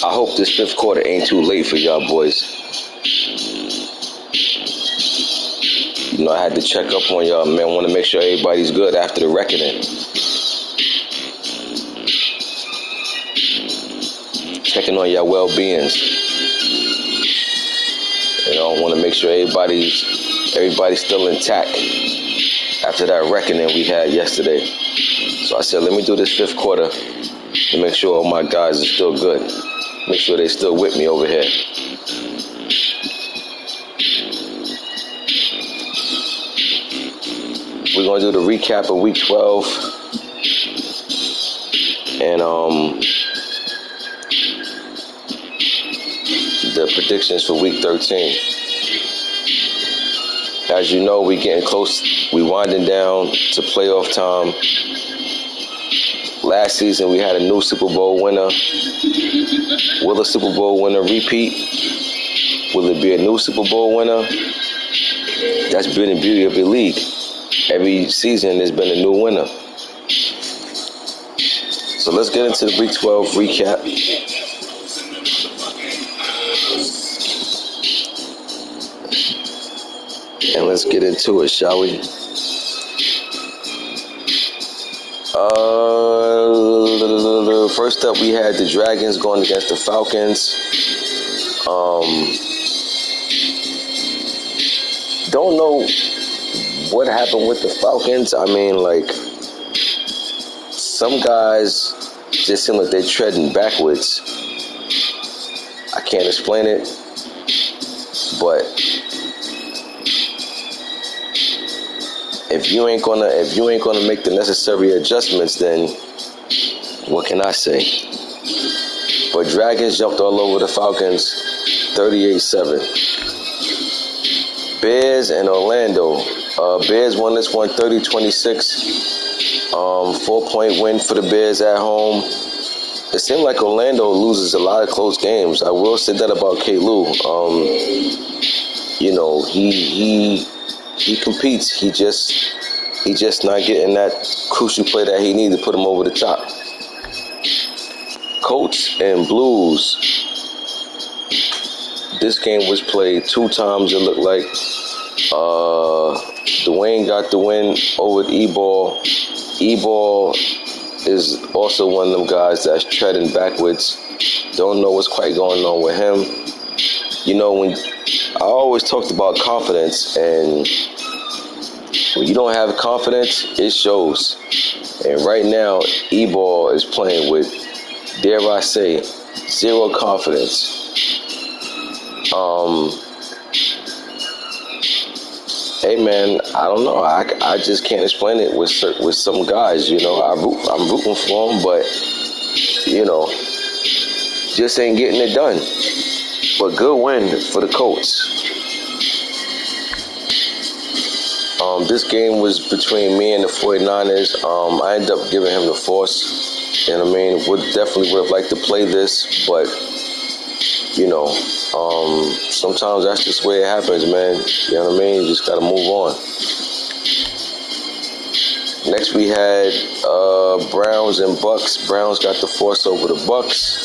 I hope this fifth quarter ain't too late for y'all boys. You know, I had to check up on y'all, man. I want to make sure everybody's good after the reckoning. Checking on y'all well-beings. You know, I want to make sure everybody's still intact after that reckoning we had yesterday. So I said, let me do this fifth quarter to make sure all my guys are still good. Make sure they're still with me over here. We're going to do the recap of Week 12 and the predictions for Week 13. As you know, we getting close. We winding down to playoff time. Last season, we had a new Super Bowl winner. Will a Super Bowl winner repeat? Will it be a new Super Bowl winner? That's been the beauty of the league. Every season, there's been a new winner. So let's get into the Week 12 recap. And let's get into it, shall we? First up, we had the Dragons going against the Falcons. Don't know what happened with the Falcons. I mean, like, some guys just seem like they're treading backwards. I can't explain it, but if you ain't gonna make the necessary adjustments, then what can I say? But Dragons jumped all over the Falcons, 38-7. Bears and Orlando. Bears won this one 30-26. 4-point win for the Bears at home. It seemed like Orlando loses a lot of close games. I will say that about K-Lou. You know, he competes. He just not getting that crucial play that he needs to put him over the top. Colts and Blues. This game was played 2 times, it looked like. Dwayne got the win over E-Ball. E-Ball is also one of them guys that's treading backwards. Don't know what's quite going on with him. You know, when I always talked about confidence, and when you don't have confidence, it shows. And right now, E-Ball is playing with, dare I say, zero confidence. Hey man, I don't know. I just can't explain it with some guys. You know, I'm rooting for them, but you know, just ain't getting it done. But good win for the Colts. This game was between me and the 49ers. I ended up giving him the force. And I mean, would have liked to play this, but you know, sometimes that's just the way it happens, man. You know what I mean? You just gotta move on. Next we had Browns and Bucks. Browns got the force over the Bucks.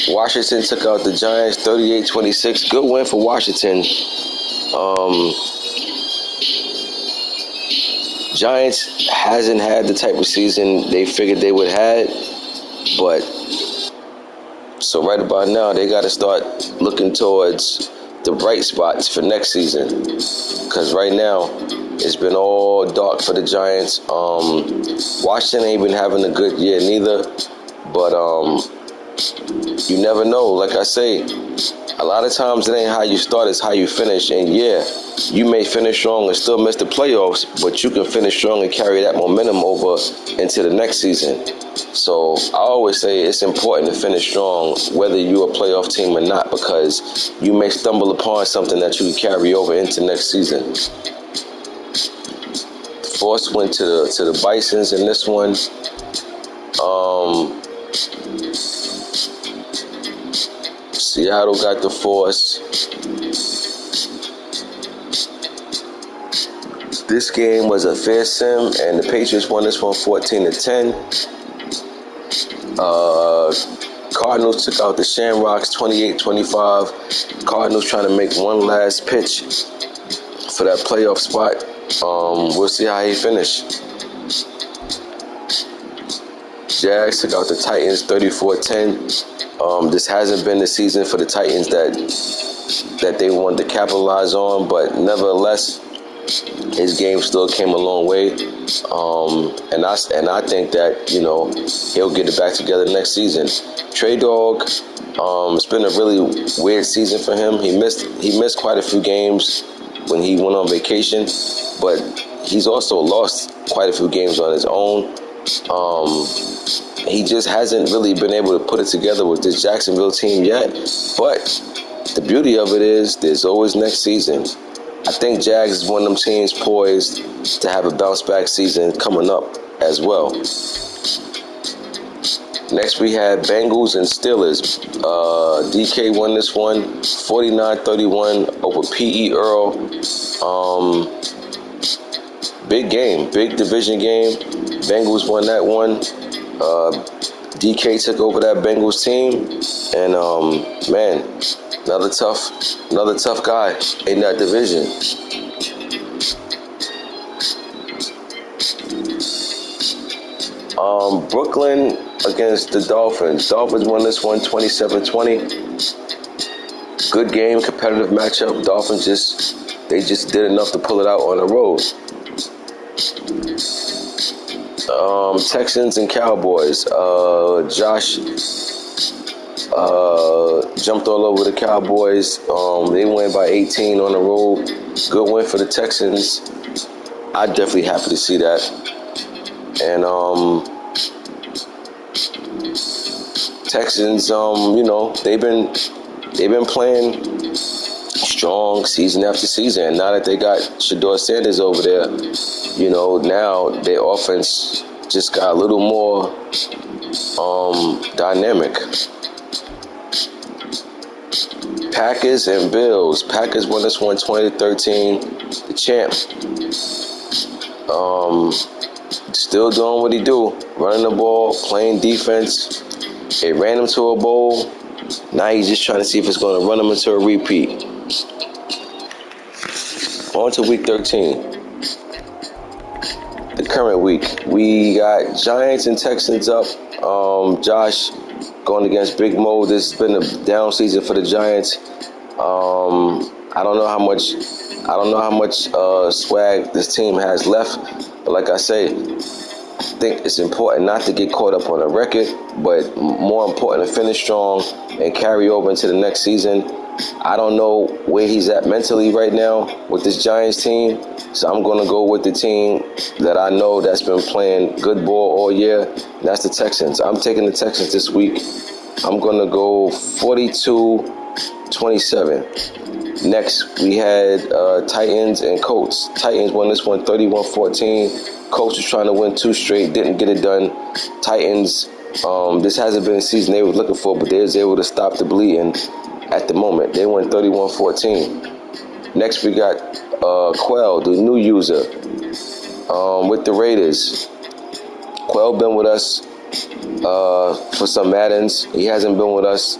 Washington took out the Giants 38-26. Good win for Washington. Giants hasn't had the type of season they figured they would have, but so right about now they got to start looking towards the bright spots for next season, because right now it's been all dark for the Giants. Washington ain't been having a good year neither, but you never know. Like I say, a lot of times it ain't how you start, it's how you finish. And yeah, you may finish strong and still miss the playoffs, but you can finish strong and carry that momentum over into the next season. So I always say it's important to finish strong, whether you're a playoff team or not, because you may stumble upon something that you can carry over into next season. Force went to the Bisons in this one. Seattle got the force. This game was a fair sim, and the Patriots won this one 14-10. Cardinals took out the Shamrocks 28-25. Cardinals trying to make one last pitch for that playoff spot. We'll see how he finish. Jags took out the Titans 34-10. This hasn't been the season for the Titans that they wanted to capitalize on, but nevertheless, his game still came a long way. And I think that, he'll get it back together next season. Trey Dog, it's been a really weird season for him. He missed quite a few games when he went on vacation, but he's also lost quite a few games on his own. He just hasn't really been able to put it together with this Jacksonville team yet. But the beauty of it is there's always next season. I think Jags is one of them teams poised to have a bounce-back season coming up as well. Next, we had Bengals and Steelers. DK won this one 49-31 over P.E. Earl. Big game, big division game. Bengals won that one. DK took over that Bengals team. And, man, another tough guy in that division. Brooklyn against the Dolphins. Dolphins won this one 27-20. Good game, competitive matchup. Dolphins just did enough to pull it out on the road. Texans and Cowboys. Josh jumped all over the Cowboys. They win by 18 on the road. Good win for the Texans. I'm definitely happy to see that. And Texans, they've been playing strong season after season. And now that they got Shedeur Sanders over there, now their offense just got a little more dynamic. Packers and Bills. Packers won this one 20-13. The champ. Still doing what he do. Running the ball, playing defense. It ran him to a bowl. Now he's just trying to see if it's going to run him into a repeat. On to week 13. The current week. We got Giants and Texans up. Josh going against Big Mo. This has been a down season for the Giants. I don't know how much swag this team has left, but like I say, I think it's important not to get caught up on a record, but more important to finish strong and carry over into the next season. I don't know where he's at mentally right now with this Giants team, so I'm going to go with the team that I know that's been playing good ball all year, and that's the Texans. I'm taking the Texans this week. I'm going to go 42-27. Next, we had Titans and Colts. Titans won this one 31-14. Colts was trying to win 2 straight, didn't get it done. Titans, this hasn't been a season they were looking for, but they was able to stop the bleeding at the moment. They won 31-14. Next, we got Quell, the new user, with the Raiders. Quell been with us for some Maddens. He hasn't been with us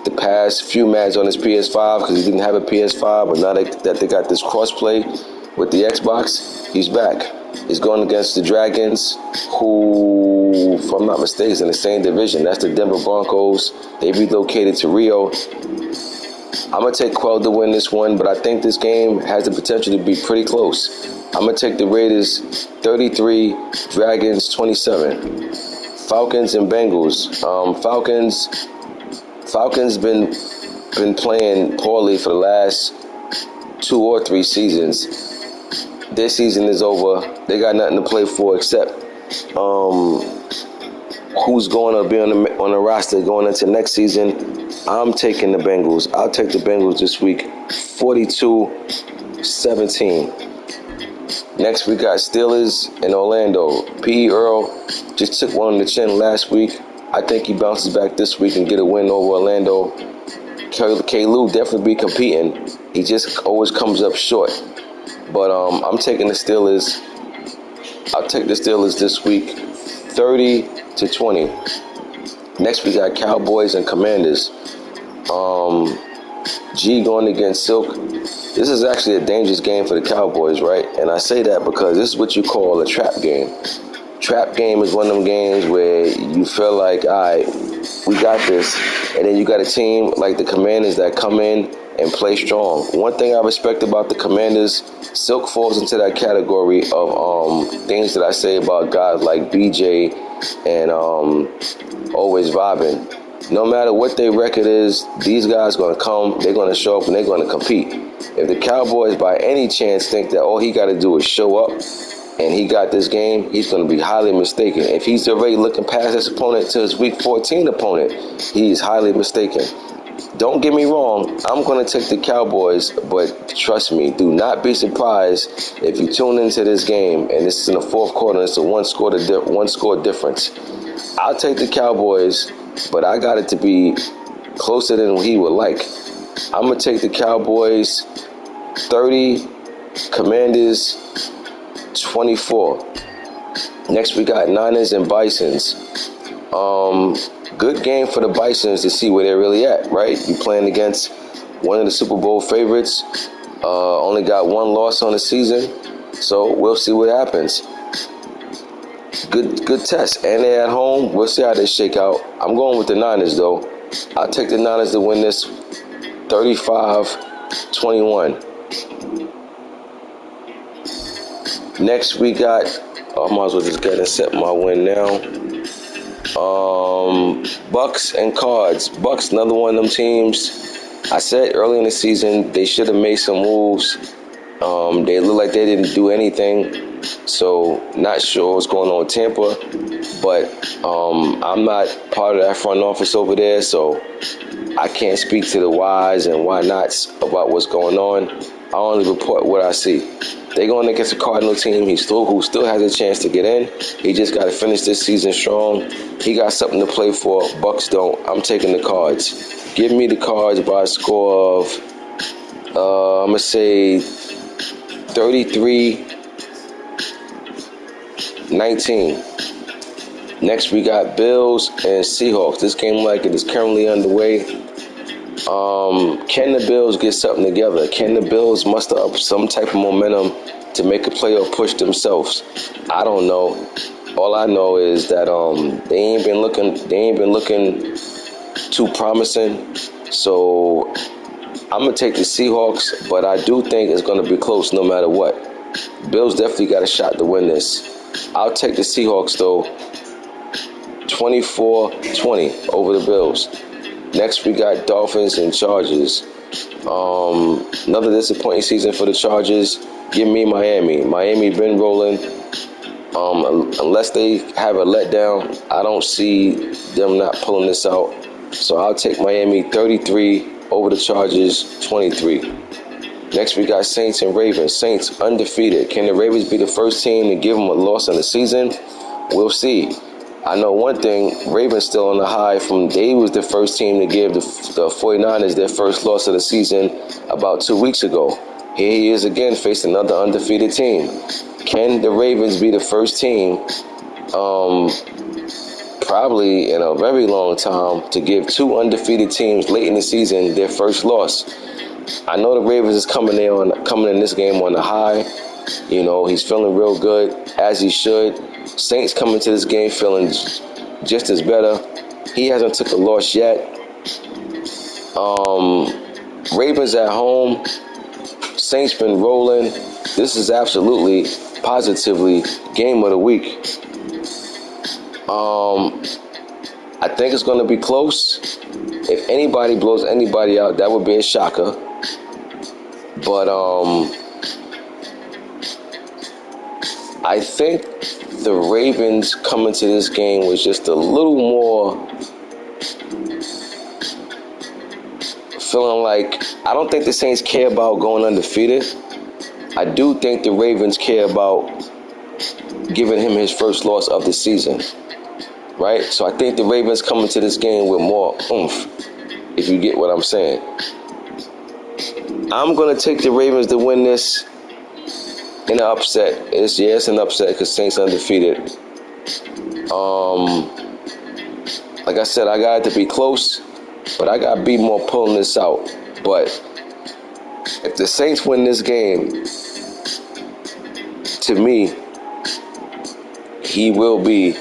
the past few Mads on his PS5 because he didn't have a PS5, but now that they got this crossplay with the Xbox, he's back. He's going against the Dragons, who, if I'm not mistaken, is in the same division. That's the Denver Broncos. They relocated to Rio. I'm going to take Quell to win this one, but I think this game has the potential to be pretty close. I'm going to take the Raiders 33, Dragons 27. Falcons and Bengals. Falcons been playing poorly for the last 2 or 3 seasons. Their season is over. They got nothing to play for except who's going to be on the roster going into next season. I'm taking the Bengals. I'll take the Bengals this week, 42-17. Next, we got Steelers and Orlando. P.E. Earl just took one on the chin last week. I think he bounces back this week and get a win over Orlando. K-Lou definitely be competing. He just always comes up short. But I'm taking the Steelers. I'll take the Steelers this week, 30-20. Next we got Cowboys and Commanders. G going against Silk. This is actually a dangerous game for the Cowboys, right? And I say that because this is what you call a trap game. Trap game is one of them games where you feel like, all right, we got this. And then you got a team like the Commanders that come in and play strong. One thing I respect about the Commanders, Silk falls into that category of things that I say about guys like BJ and always vibing. No matter what their record is, these guys are going to come, they're going to show up, and they're going to compete. If the Cowboys by any chance think that all he got to do is show up and he got this game, he's going to be highly mistaken. If he's already looking past his opponent to his Week 14 opponent, he's highly mistaken. Don't get me wrong, I'm going to take the Cowboys, but trust me, do not be surprised if you tune into this game and this is in the fourth quarter and it's a one score difference. I'll take the Cowboys, but I got it to be closer than he would like. I'm going to take the Cowboys 30, Commanders 24. Next we got Niners and Bisons. Good game for the Bisons to see where they're really at, right? You playing against one of the Super Bowl favorites. Only got one loss on the season, so we'll see what happens. Good test, and they're at home. We'll see how they shake out. I'm going with the Niners, though. I'll take the Niners to win this 35-21. Next, we got, I might as well just get and set my win now. Bucks and Cards. Bucks, another one of them teams. I said early in the season they should have made some moves. They look like they didn't do anything. So, not sure what's going on with Tampa. But I'm not part of that front office over there, so I can't speak to the whys and why nots about what's going on. I only report what I see. They're going against a Cardinal team who still has a chance to get in. He just got to finish this season strong. He got something to play for. Bucks don't. I'm taking the Cards. Give me the Cards by a score of, I'm going to say 33-19. Next, we got Bills and Seahawks. This game like it is currently underway. Can the Bills get something together? Can the Bills muster up some type of momentum to make a playoff push themselves? I don't know. All I know is that they ain't been looking too promising. So I'm gonna take the Seahawks, but I do think it's gonna be close no matter what. Bills definitely got a shot to win this. I'll take the Seahawks though. 24-20 over the Bills. Next, we got Dolphins and Chargers. Another disappointing season for the Chargers. Give me Miami. Miami been rolling. Unless they have a letdown, I don't see them not pulling this out. So I'll take Miami 33 over the Chargers 23. Next, we got Saints and Ravens. Saints undefeated. Can the Ravens be the first team to give them a loss in the season? We'll see. I know one thing, Ravens still on the high from they was the first team to give the 49ers their first loss of the season about 2 weeks ago. Here he is again facing another undefeated team. Can the Ravens be the first team, probably in a very long time, to give two undefeated teams late in the season their first loss? I know the Ravens is coming in this game on the high. You know, he's feeling real good, as he should. Saints coming to this game feeling just as better. He hasn't took a loss yet. Ravens at home. Saints been rolling. This is absolutely, positively game of the week. I think it's going to be close. If anybody blows anybody out, that would be a shocker. But I think the Ravens coming to this game was just a little more feeling like, I don't think the Saints care about going undefeated. I do think the Ravens care about giving him his first loss of the season, right? So I think the Ravens coming to this game with more oomph, if you get what I'm saying. I'm going to take the Ravens to win this in an upset. It's an upset because Saints undefeated. Like I said, I got it to be close, but I got B-more pulling this out. But if the Saints win this game, to me, he will be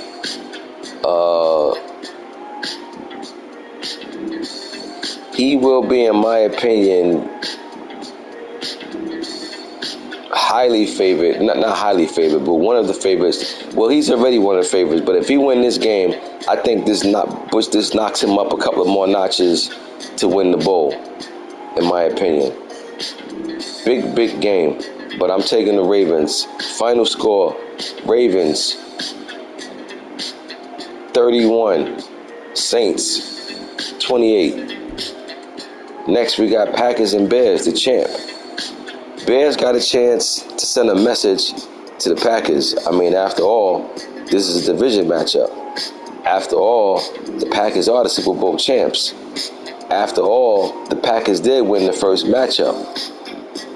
in my opinion, highly favored. Not highly favored, but one of the favorites. Well, he's already one of the favorites, but if he win this game, I think this knocks him up a couple of more notches to win the bowl, in my opinion. Big game, but I'm taking the Ravens. Final score, Ravens 31, Saints 28. Next, we got Packers and Bears, the champ. Bears got a chance to send a message to the Packers. I mean, after all, this is a division matchup. After all, the Packers are the Super Bowl champs. After all, the Packers did win the first matchup.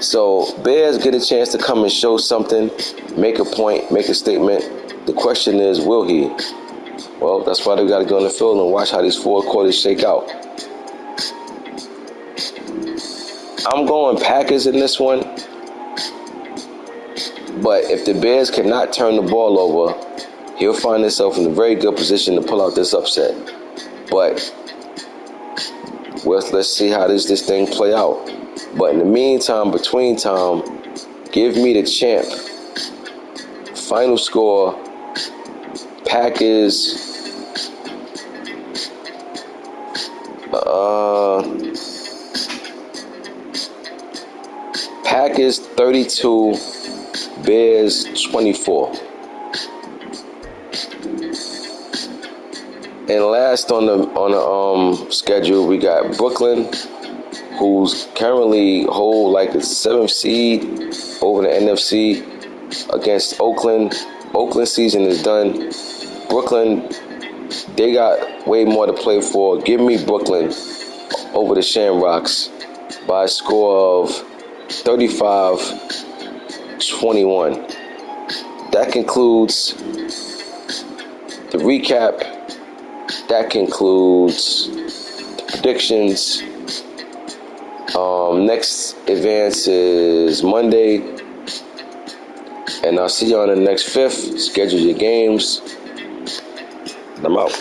So Bears get a chance to come and show something, make a point, make a statement. The question is, will he? Well, that's why they got to go on the field and watch how these four quarters shake out. I'm going Packers in this one. But if the Bears cannot turn the ball over, he'll find himself in a very good position to pull out this upset. But let's see how this thing play out. But in the meantime, between time, give me the champ. Final score, Packers 32, Bears 24. And last on the schedule, we got Brooklyn, who's currently hold like a 7th seed over the NFC against Oakland. Oakland season is done. Brooklyn, they got way more to play for. Give me Brooklyn over the Shamrocks by a score of 35-21. That concludes the recap. That concludes the predictions. Next advance is Monday. And I'll see you on the next 5th. Schedule your games. I'm out.